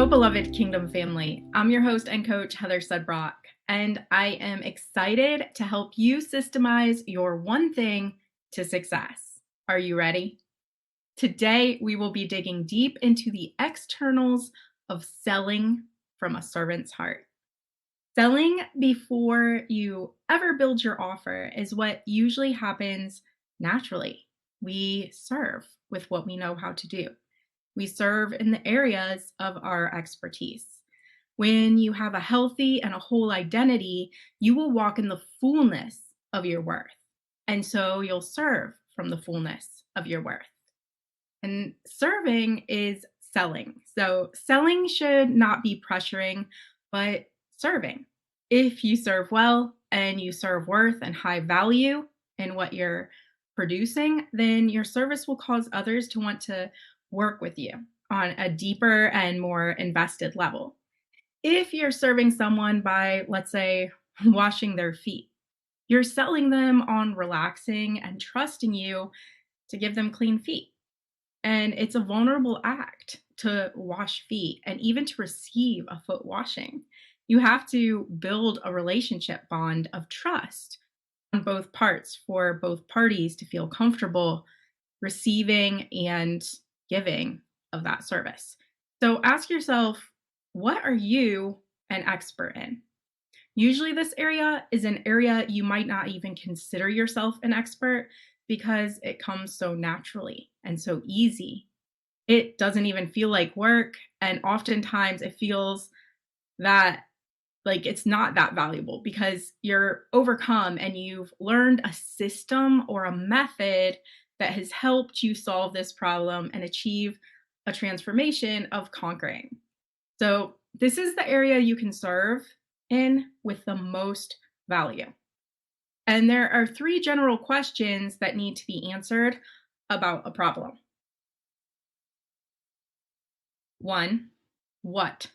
beloved Kingdom family, I'm your host and coach, Heather Sudbrock, and I am excited to help you systemize your one thing to success. Are you ready? Today, we will be digging deep into the externals of selling from a servant's heart. Selling before you ever build your offer is what usually happens naturally. We serve with what we know how to do. We serve in the areas of our expertise. When you have a healthy and a whole identity, you will walk in the fullness of your worth. And so you'll serve from the fullness of your worth. And serving is selling. So selling should not be pressuring, but serving. If you serve well and you serve worth and high value in what you're producing, then your service will cause others to want to work with you on a deeper and more invested level. If you're serving someone by, let's say, washing their feet, you're selling them on relaxing and trusting you to give them clean feet. And it's a vulnerable act to wash feet and even to receive a foot washing. You have to build a relationship bond of trust on both parts for both parties to feel comfortable receiving and giving of that service. So ask yourself, what are you an expert in? Usually this area is an area you might not even consider yourself an expert because it comes so naturally and so easy. It doesn't even feel like work. And oftentimes it feels that like it's not that valuable because you're overcome and you've learned a system or a method that has helped you solve this problem and achieve a transformation of conquering. So this is the area you can serve in with the most value. And there are 3 general questions that need to be answered about a problem. 1, what?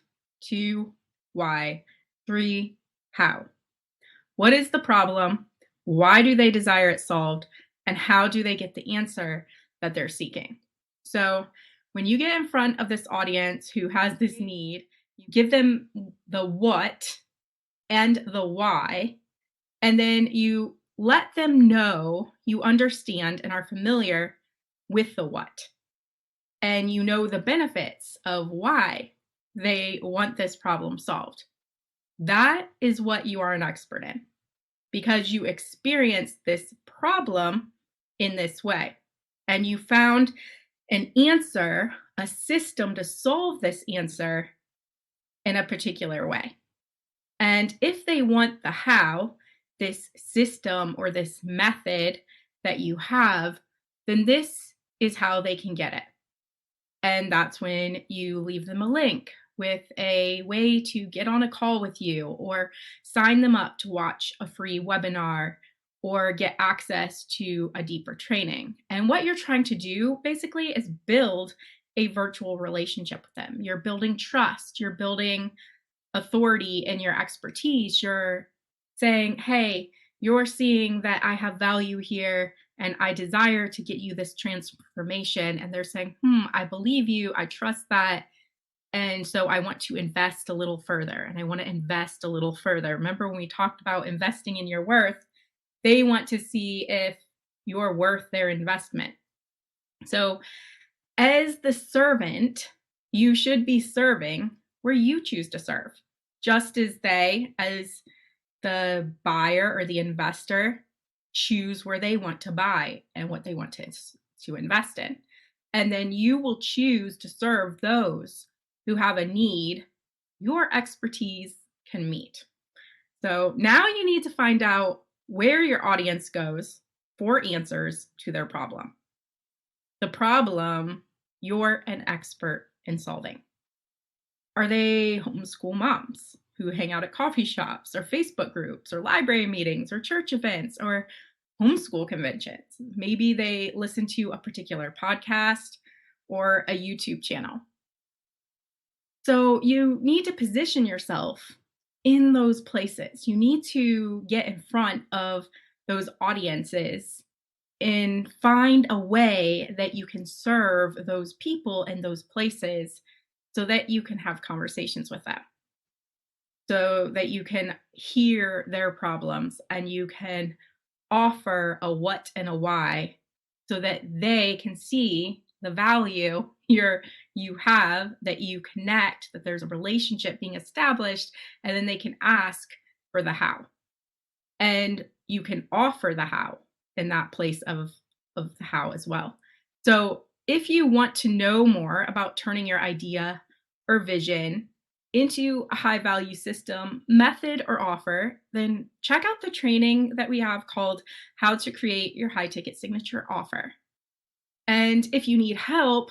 2, why? 3, how? What is the problem? Why do they desire it solved? And how do they get the answer that they're seeking? So when you get in front of this audience who has this need, you give them the what and the why, and then you let them know you understand and are familiar with the what. And you know the benefits of why they want this problem solved. That is what you are an expert in because you experienced this problem in this way. And you found an answer, a system to solve this answer in a particular way. And if they want the how, this system or this method that you have, then this is how they can get it. And that's when you leave them a link with a way to get on a call with you or sign them up to watch a free webinar or get access to a deeper training. And what you're trying to do basically is build a virtual relationship with them. You're building trust, you're building authority in your expertise. You're saying, hey, you're seeing that I have value here and I desire to get you this transformation. And they're saying, I believe you, I trust that. And so I want to invest a little further and I want to invest a little further. Remember when we talked about investing in your worth, they want to see if you're worth their investment. So as the servant, you should be serving where you choose to serve, just as they, as the buyer or the investor, choose where they want to buy and what they want to invest in. And then you will choose to serve those who have a need your expertise can meet. So now you need to find out where your audience goes for answers to their problem. The problem you're an expert in solving. Are they homeschool moms who hang out at coffee shops or Facebook groups or library meetings or church events or homeschool conventions? Maybe they listen to a particular podcast or a YouTube channel. So you need to position yourself in those places. You need to get in front of those audiences and find a way that you can serve those people in those places so that you can have conversations with them, so that you can hear their problems and you can offer a what and a why so that they can see the value you have, that you connect, that there's a relationship being established, and then they can ask for the how. And you can offer the how in that place of the how as well. So if you want to know more about turning your idea or vision into a high value system, method, or offer, then check out the training that we have called How to Create Your High Ticket Signature Offer. And if you need help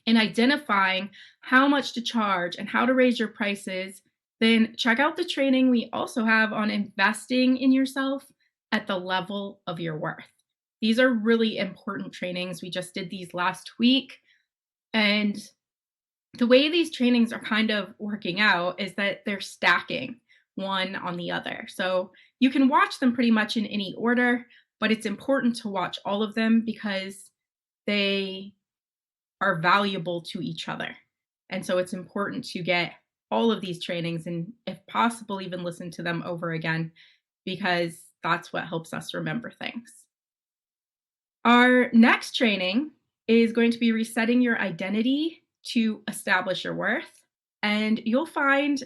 in identifying how much to charge and how to raise your prices, then check out the training we also have on investing in yourself at the level of your worth. These are really important trainings. We just did these last week. And the way these trainings are kind of working out is that they're stacking one on the other. So you can watch them pretty much in any order, but it's important to watch all of them because they are valuable to each other. And so it's important to get all of these trainings and, if possible, even listen to them over again because that's what helps us remember things. Our next training is going to be resetting your identity to establish your worth. And you'll find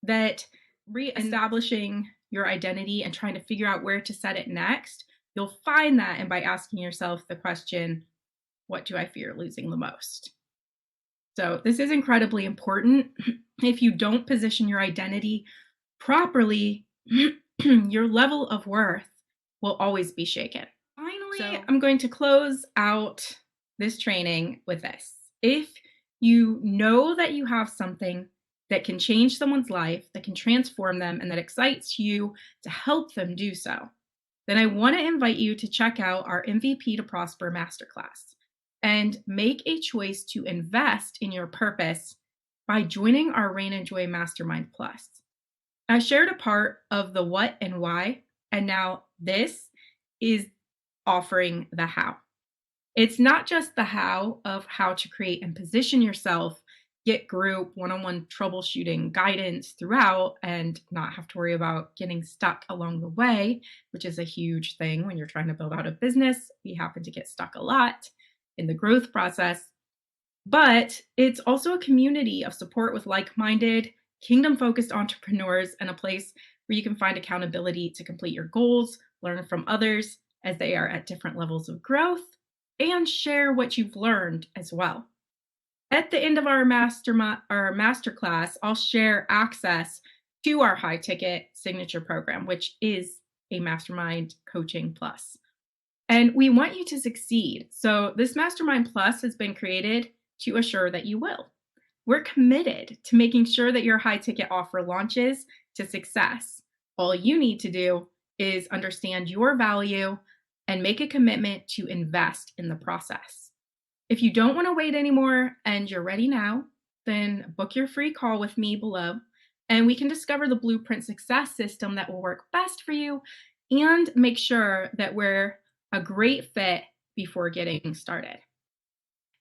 that reestablishing your identity and trying to figure out where to set it next, you'll find that and by asking yourself the question, what do I fear losing the most? So this is incredibly important. If you don't position your identity properly, your level of worth will always be shaken. Finally, I'm going to close out this training with this. If you know that you have something that can change someone's life, that can transform them, and that excites you to help them do so, then I want to invite you to check out our MVP to Prosper Masterclass and make a choice to invest in your purpose by joining our Rain and Joy Mastermind Plus. I shared a part of the what and why, and now this is offering the how. It's not just the how of how to create and position yourself, get group one-on-one troubleshooting guidance throughout, and not have to worry about getting stuck along the way, which is a huge thing when you're trying to build out a business. We happen to get stuck a lot in the growth process. But it's also a community of support with like-minded, kingdom-focused entrepreneurs and a place where you can find accountability to complete your goals, learn from others as they are at different levels of growth, and share what you've learned as well. At the end of our masterclass, I'll share access to our high ticket signature program, which is a mastermind coaching plus. And we want you to succeed. So this mastermind plus has been created to assure that you will. We're committed to making sure that your high ticket offer launches to success. All you need to do is understand your value and make a commitment to invest in the process. If you don't want to wait anymore and you're ready now, then book your free call with me below, and we can discover the blueprint success system that will work best for you and make sure that we're a great fit before getting started.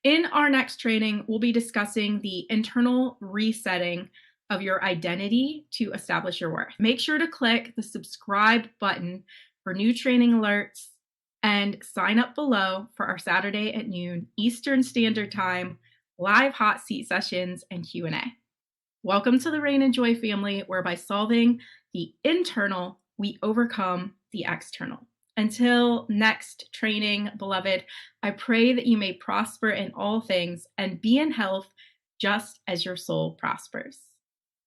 In our next training, we'll be discussing the internal resetting of your identity to establish your worth. Make sure to click the subscribe button for new training alerts and sign up below for our Saturday at noon Eastern Standard Time live hot seat sessions and Q&A. Welcome to the Rain and Joy family, where by solving the internal, we overcome the external. Until next training, beloved, I pray that you may prosper in all things and be in health just as your soul prospers.